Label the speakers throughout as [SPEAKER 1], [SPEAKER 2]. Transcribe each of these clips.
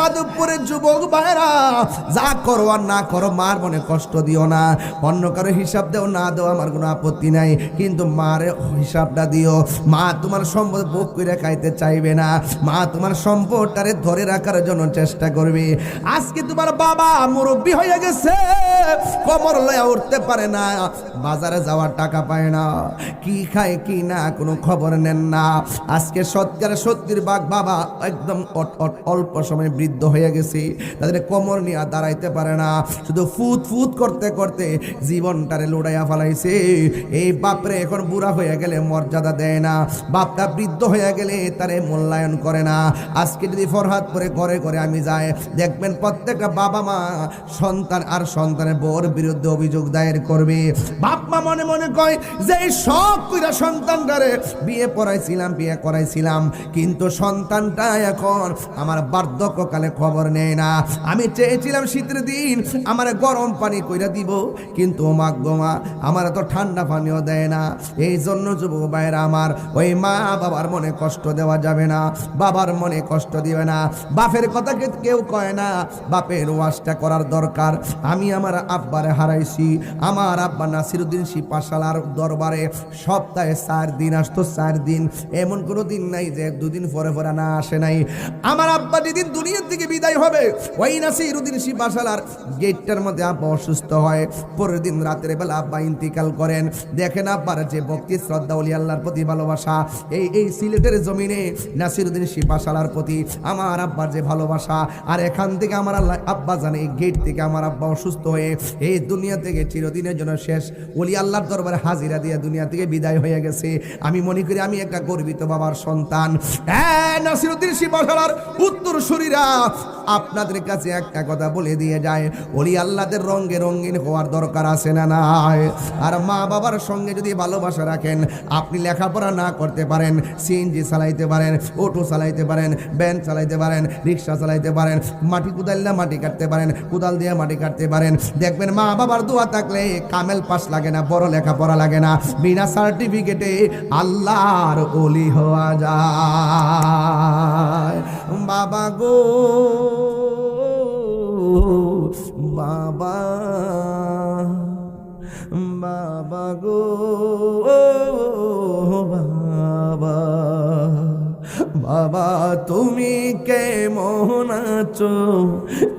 [SPEAKER 1] মাধবপুরের যুবক ভাইরা, যা করো আর না করো মার মনে কষ্ট দিও না, অন্য কারো হিসাব দেও না দেও আমার কোনো আপত্তি নাই, কিন্তু মার হিসাবটা দিও। মা তোমার সম্পদ ভোগ করে খাইতে চাইবে না, মা তোমার সম্পদটারে ধরে রাখার জন্য চেষ্টা করবে। আজকে তোমার বাবা মুরব্বী হয়ে গেছে, কোমর লয়ে উঠতে পারে না, বাজারে যাওয়ার টাকা পায় না, কি খায় কি না কোনো খবর নেন না। আজকে সত্যিকার সত্যির বাঘ বাবা একদম অল্প সময় বৃদ্ধ হয়ে গেছে, তাদের কোমর নিয়ে দাঁড়াইতে পারে না, শুধু ফুট ফুট করতে করতে জীবনটারে লুড়াইয়া ফেলাইছে। এই বাপরে এখন বুড়া হয়ে গেলে মর্যাদা দেয় না, বাপটা বৃদ্ধ হয়ে গেলে তারে মূল্যায়ন করে না। আজকে যদি ফরহাদপুরে ঘরে ঘরে আমি যাই, দেখবেন প্রত্যেকটা বাবা মা সন্তান আর সন্তানের বউর বিরুদ্ধে অভিযোগ দায়ের করবে। বাপ মা মনে মনে কয় যে সব কইরা সন্তানটারে বিয়ে করাইছিলাম, কিন্তু সন্তানটা এখন আমার বার্ধক্যকালে খবর নেয় না। আমি চেয়েছিলাম শীতের দিন আমার গরম পানি কইরা দিব, কিন্তু মা আমার তো ঠান্ডা পানিও দেয় না। এই জন্য যুবক ভাইরা আমার, ওই মা বাবার মনে কষ্ট দেওয়া যাবে না, বাবার মনে কষ্ট দিবে না। বাপের কথা কেউ কয় না, বাপের ওয়াজটা করার দরকার। আমি আমার আব্বারে হারাইছি, আমার আব্বা নাসিরউদ্দিন শিপাশালার দরবারে সপ্তাহে 4 দিন আসতো, 4 দিন, এমন কোনো দিন নাই যে 2 দিন পরে পরে না আসে নাই। আমার আব্বা যেদিন দুনিয়ার থেকে বিদায় হবে, ওই নাসিরউদ্দিন শিপাশালার গেটটার মধ্যে আব্বা অসুস্থ হয়, পরের দিন রাতের বেলা আব্বা ইন্তিকাল করেন। দেখেন আব্বার যে ভক্তি শ্রদ্ধা ওলি আল্লাহর প্রতি ভালোবাসা, এই সিলেটের জমিনে নাসিরউদ্দিন শিপাশালার প্রতি আমার আব্বার যে ভালোবাসা। আর এখান থেকে আমার আব্বা জানে, এই গেট থেকে আমার আব্বা অসুস্থ হয়ে এই দুনিয়া থেকে চিরদিনের জন্য শেষ ওলি আল্লাহর দরবারে হাজিরা দিয়ে দুনিয়া থেকে বিদায় হয়ে গেছে। আমি মনে করি আমি একটা গর্বিত বাবার সন্তান। নাসিরউদ্দিন শিপাশালার উত্তরসূরিরা, আপনাদের কাছে একটা কথা বলে দিয়ে যায়, ওলি আল্লাহদের রঙে রঙিন হওয়ার দরকার আছে না নাই? আর মা বাবার সঙ্গে যদি ভালোবাসা রাখেন, আপনি লেখাপড়া না করতে পারেন, সিএনজি চালাইতে পারেন, অটো চালাইতে পারেন, ভ্যান চালাইতে পারেন, রিক্সা চালাইতে পারেন, মাটি কুদাল্লা মাটি কাটতে পারেন, কোদাল দিয়ে মাটি কাটতে পারেন, দেখবেন মা বাবার দোয়া থাকলে কামেল পাস লাগে না, বড় লেখাপড়া লাগে না, বিনা সার্টিফিকেটে আল্লাহর ওলি হওয়া যায়। বাবা গো বাবা, বাবা গো বাবা, বাবা তুমি কেমন আছো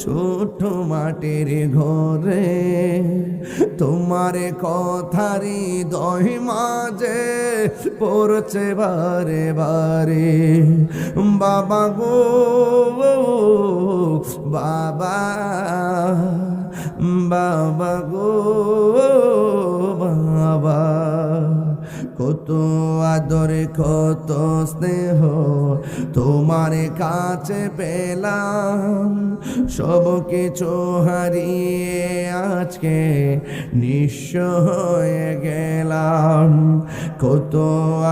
[SPEAKER 1] ছোট মাটির ঘরে, তোমার কথারি দহি মাঝে পড়ছে বারে বারে। বাবা গো বাবা, বাবা গো বাবা, কত আদর কত স্নেহ তোমার কাছে পেলাম, সব কিছু হারিয়ে আজকে নিঃস্ব হয়ে গেলাম। কত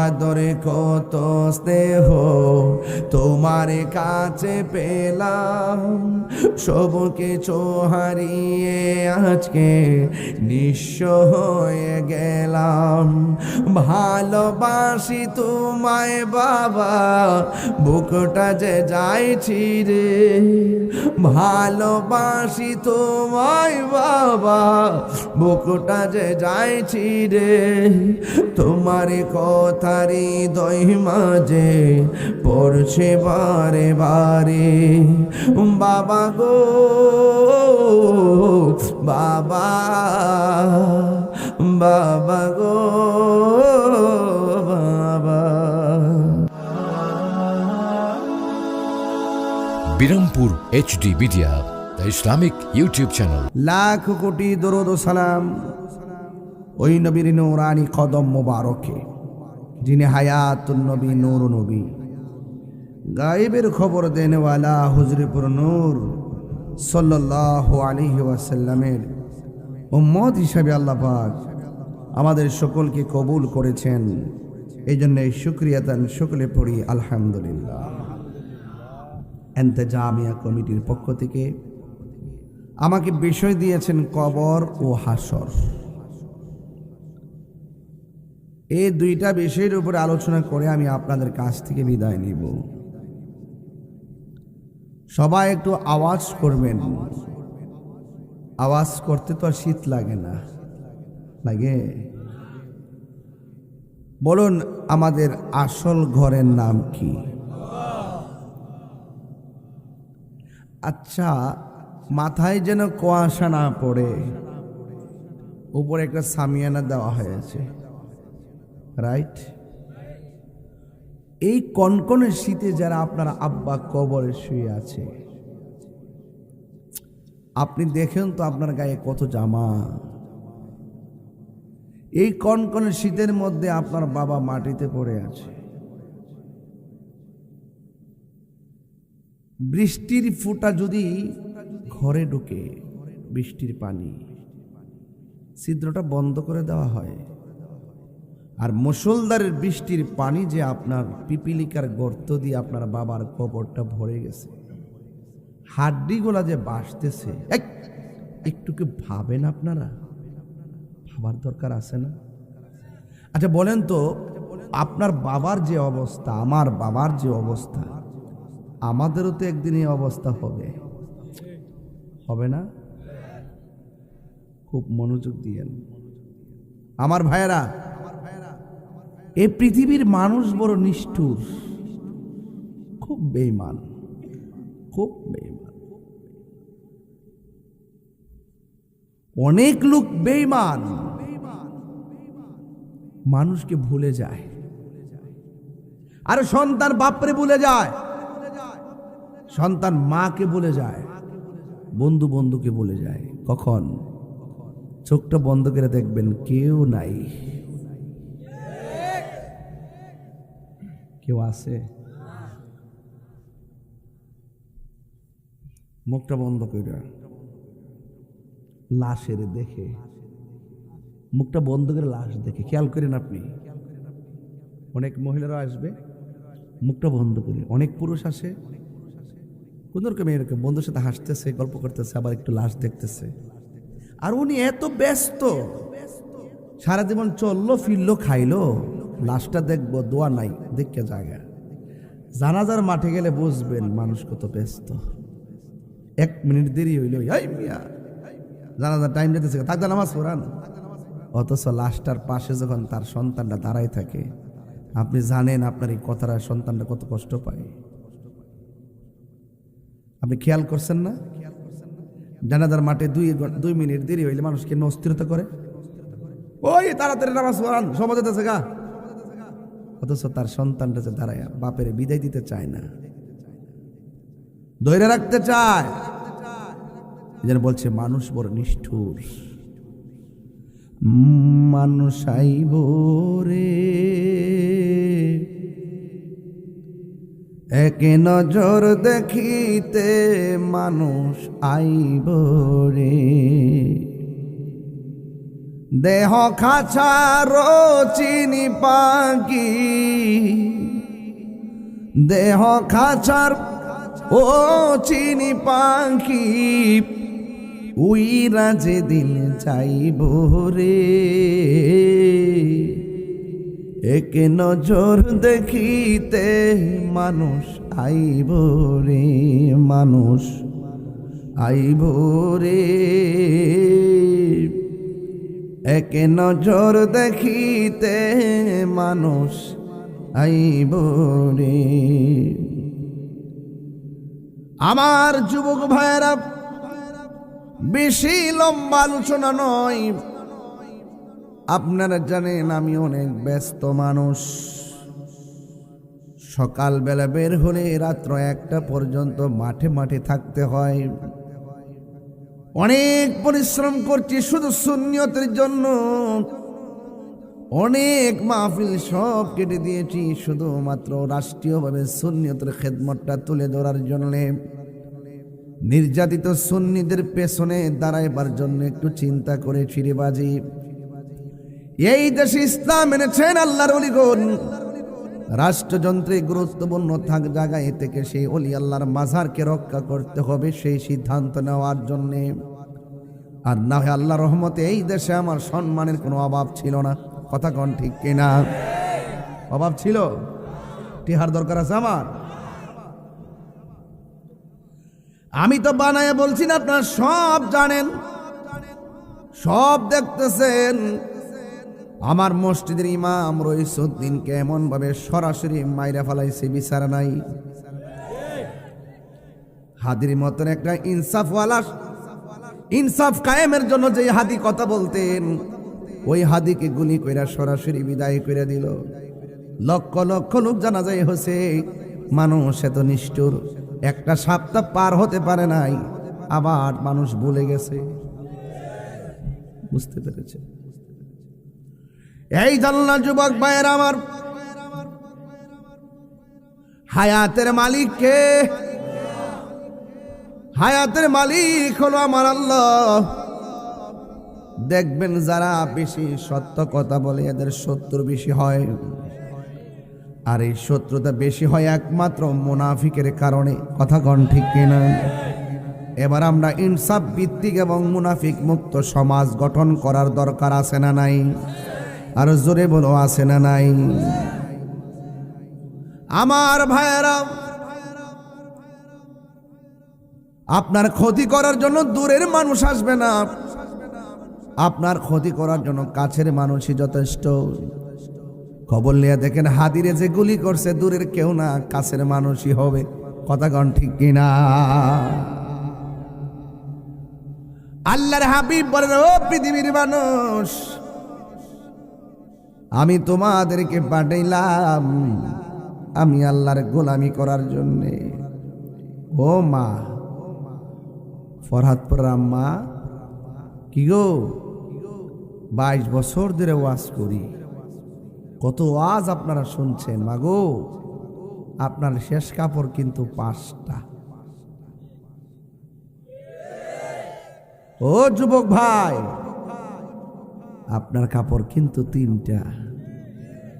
[SPEAKER 1] আদর কত স্নেহ তোমার কাছে পেলাম, সব কিছু হারিয়ে আজকে নিঃস্ব হয়ে গেলাম। ভালোবাসি তোমায় বাবা, বুকটা যে যাইছি রে, ভালোবাসি তোমায় বাবা, বুকটা যে যাইছি রে, তোমার কথারি দই মাঝে পড়ছে বারে বারে। বাবা গো বাবা, বাবা গো বাবা।
[SPEAKER 2] Birampur HD media, the Islamic YouTube channel.
[SPEAKER 1] Lakh কোটি দরুদ ও সালাম ওই নবীর নূরানি কদম মোবারকে, যিনি হায়াতুন নবী নূর নবী, গায়েবের খবর দেনেওয়ালা হুজুরপুর নূর সাল্লাল্লাহু আলাইহি ওয়াসাল্লামের উম্মত হিসাবে আল্লাহ পাক আমাদের সকলকে কবুল করেছেন। এই জন্য শুকরিয়াতান সকলে পড়ি আলহামদুলিল্লাহ। ইন্তেজামিয়া কমিটির পক্ষ থেকে আমাকে বিষয় দিয়েছেন কবর ও হাসর। এই দুইটা বিষয়ের উপরে আলোচনা করে আমি আপনাদের কাছ থেকে বিদায় নিব। সবাই একটু আওয়াজ করবেন। আওয়াজ করতে তো আর শীত লাগে না, লাগে? বলুন, আমাদের আসল ঘরের নাম কি? আচ্ছা, মাথায় যেন কুয়াশা না পড়ে, উপরে একটা সামিয়ানা দেওয়া হয়েছে, রাইট? এই কনকনে শীতে যারা আপনার আব্বা কবরে শুয়ে আছে, আপনি দেখেন তো আপনার গায়ে কত জামা। এই কনকনে শীতের মধ্যে আপনার বাবা মাটিতে পড়ে আছে। বৃষ্টির ফোঁটা যদি ঘরে ঢুকে, বৃষ্টির পানি, ছিদ্রটা বন্ধ করে দেওয়া হয়, আর মুষলধারের বৃষ্টির পানি যে আপনার পিপিলিকার গর্ত দিয়ে আপনার বাবার কবরটা ভরে গেছে, হাড্ডিগুলা যে বাসতেছে, একটু কি ভাবেন আপনারা? ভাবার দরকার আছে না? আচ্ছা বলেন তো, আপনার বাবার যে অবস্থা, আমার বাবার যে অবস্থা, আমাদেরও তো একদিন এই অবস্থা হবে, হবে না? খুব মনোযোগ দিয়েন আমার ভাইয়েরা। এই পৃথিবীর মানুষ বড় নিষ্ঠুর, খুব বেঈমান, খুব বেঈমান। অনেক লোক বেঈমান, মানুষকে ভুলে যায়। আর সন্তান বাপরে ভুলে যায়, সন্তান মাকে ভুলে যায়, বন্ধু বন্ধুকে ভুলে যায়। কখন? চোখটা বন্ধ করে দেখবেন কেউ নাই, কেউ আছে? মুখটা বন্ধ করে লাশের দেখে, মুখটা বন্ধ করে লাশ দেখে, খেয়াল করেন আপনি। অনেক মহিলারা আসবে মুখটা বন্ধ করে, অনেক পুরুষ আসে কোন রকম এরকম বন্ধুর সাথে হাসতেছে, গল্প করতেছে, আবার একটু লাশ দেখতেছে। আর উনি এত ব্যস্ত, সারা জীবন চললো ফিরলো খাইলো, লাশটা দেখবো, দোয়া নাই, দেখে জায়গা। জানাজার মাঠে গেলে বুঝবেন মানুষ কত ব্যস্ত। 1 মিনিট দেরি হইল, এই মিয়া জানাজার টাইম যেতেছে, থাকতে নামাজ পড়ান। অথচ লাশটার পাশে যখন তার সন্তানটা দাঁড়াই থাকে, আপনি জানেন আপনার এই কথাটা সন্তানটা কত কষ্ট পায়। আপনি খেয়াল করছেন না? জানাজার মাঠে 2 মিনিট দেরি হইলে মানুষকে অস্থিরতা করে, ওই তাড়াতাড়ি নামাজ পড়ান, সময় যেতেছে গা। অথচ তার সন্তানটা যে দাঁড়ায় বাপের বিদায় দিতে চায় না, ধৈর্য রাখতে চায়। যেন বলছে মানুষ বড় নিষ্ঠুর। মানুষ আইব রে এক নজর দেখিতে, মানুষ আইব রে দেহ খাঁচার চিনি পাখি, দেহ খাঁচার ও চিনি পাখি, উইরা যেদিন যাইব রে এক নজর দেখিতে, মানুষ আইব রে, মানুষ আইব রে এক নজর দেখিতে, মানুষ আইব রে। আমার যুবক ভাইয়েরা, বেশি লম্বা আলোচনা নয়। আপনারা জানেন আমি অনেক ব্যস্ত মানুষ, সকালবেলা বের হলে রাত্র 1টা পর্যন্ত মাঠে মাঠে থাকতে হয়। অনেক পরিশ্রম করছি শুধু সুন্নিয়তের জন্য, অনেক মাহফিল সব কেটে দিয়েছি শুধুমাত্র রাষ্ট্রীয়ভাবে সুন্নিয়তের খেদমতটা তুলে ধরার জন্য। নির্যাতিত সুন্নিদের পেছনে দাঁড়াইবার জন্য একটু চিন্তা করেছি রে বাজি। এই দেশে ইসলাম এনেছেন আল্লাহর ওলিগণ, রাষ্ট্রযন্ত্রে গুরুত্বপূর্ণ থাক জায়গায় থেকে সেই ওলি আল্লাহর মাজারকে রক্ষা করতে হবে, সেই সিদ্ধান্ত নেওয়ার জন্যে। আর না হয় আল্লাহর রহমতে এই দেশে আমার সম্মানের কোনো অভাব ছিল না। কথা কোন ঠিক কিনা? অভাব ছিল? টিহার দরকার আছে আমার? আমি তো বানায় বলছি না, আপনারা সব জানেন, সব দেখতেছেন। আমার মসজিদের ইমাম রইসুদ্দিনকে এমন ভাবে সরাসরি মাইরা ফেলাইছে, বিচার নাই। হাদির মতন একটা ইনসাফওয়ালা, ইনসাফ কায়েমের জন্য যে হাদি কথা বলতেন, ওই হাদিকে গুলি কইরা সরাসরি বিদায় করে দিল। লক্ষ লক্ষ লোক জানাজায় হয়েছে, মানুষ এত নিষ্ঠুর, একটা সপ্তাহ পার হতে পারে নাই, আবার মানুষ ভুলে গেছে। বুঝতে পেরেছে? এই জানলা যুবক ভাইয়ের আমার, হায়াতের মালিক কে? হায়াতের মালিক হলো আমার আল্লাহ। দেখবেন যারা বেশি সত্য কথা বলে এদের শত্রু বেশি হয়, আর এই শত্রুতা বেশি হয় একমাত্র মুনাফিকের কারণে। কথা কন ঠিক কিনা? এবার আমরা ইনসাফ ভিত্তিক এবং মুনাফিক মুক্ত সমাজ গঠন করার দরকার আছে না নাই? আর জোরে বলো, আছে না নাই? আমার ভাইয়েরা, আপনার ক্ষতি করার জন্য দূরের মানুষ আসবে না, আপনার ক্ষতি করার জন্য কাছের মানুষই যথেষ্ট। খবর নিয়ে দেখেন, হাদিরে যে গুলি করছে দূরের কেউ না, কাছের মানুষই হবে। কথা কন ঠিক কিনা? আল্লাহর হাবিব বলেন, ও পৃথিবীর মানুষ, আমি তোমাদেরকে পাঠাইলাম আমি আল্লাহর গোলামি করার জন্যে। ও মা, ফরহাদপুর আম্মা, কি গো, 22 বছর ধরে ওয়াজ করি, কত ওয়াজ আপনারা শুনছেন। মাগো, আপনার শেষ কাপড় কিন্তু 5টা। ও যুবক ভাই, আপনার কাপড় কিন্তু 3টা।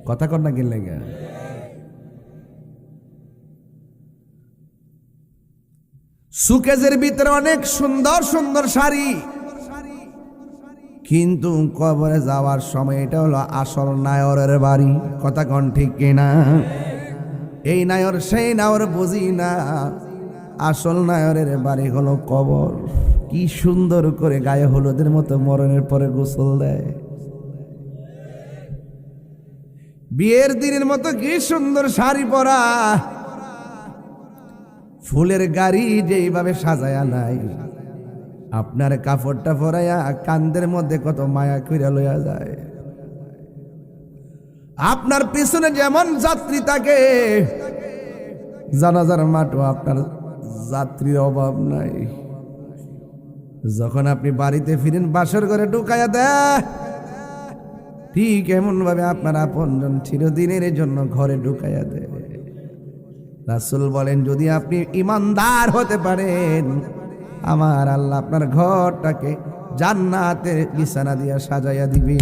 [SPEAKER 1] কথা কর না গেলে গা। সুকেজের ভিতরে অনেক সুন্দর সুন্দর শাড়ি, কিন্তু কবরে যাওয়ার সময় এটা হলো আসল নায়রের বাড়ি। কথা কন ঠিক কিনা? এই নায়র সেই নায়র বুঝি না, আসল নায়রের বাড়ি হলো কবর। কি সুন্দর করে গায়ে হলুদের মতো মরণের পরে গোসল দেয়, বিয়ের দিনের মতো কি সুন্দর শাড়ি পরা, ফুলের গাড়ি যেইভাবে সাজায়া নাই, আপনার কাপড়টা পরাইয়া কান্দের মধ্যে কত মায়া কইরা লইয়া যায়। আপনার পিছনে যেমন যাত্রী থাকে, জানাজার মাঠও আপনার যাত্রীর অভাব নাই। যখন আপনি বাড়িতে ফিরেন, বাসর ঘরে ঢুকাইয়া দেয়, ঠিক এমন ভাবে আপনার আপনজন চিরদিনের জন্য ঘরে ঢুকাইয়া দেয়। রাসূল বলেন, যদি আপনি ইমানদার হতে পারেন, আমার আল্লাহ আপনার ঘরটাকে জান্নাতের বিছানা দিয়া সাজাইয়া দিবে।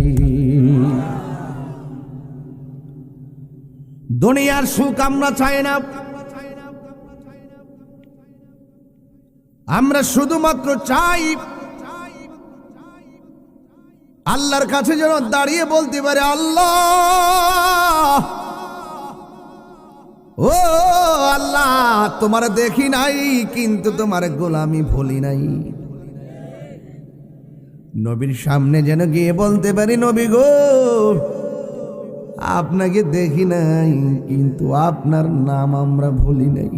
[SPEAKER 1] দুনিয়ার সুখ আমরা চাই না, আমরা শুধুমাত্র চাই আল্লাহর কাছে যেন দাঁড়িয়ে বলতে পারে, আল্লাহ, ও আল্লাহ, তোমার দেখি নাই কিন্তু তোমার গোলামি ভুলি নাই। নবীর সামনে যেন গিয়ে বলতে পারি, নবী গো, আপনাকে দেখি নাই কিন্তু আপনার নাম আমরা ভুলি নাই।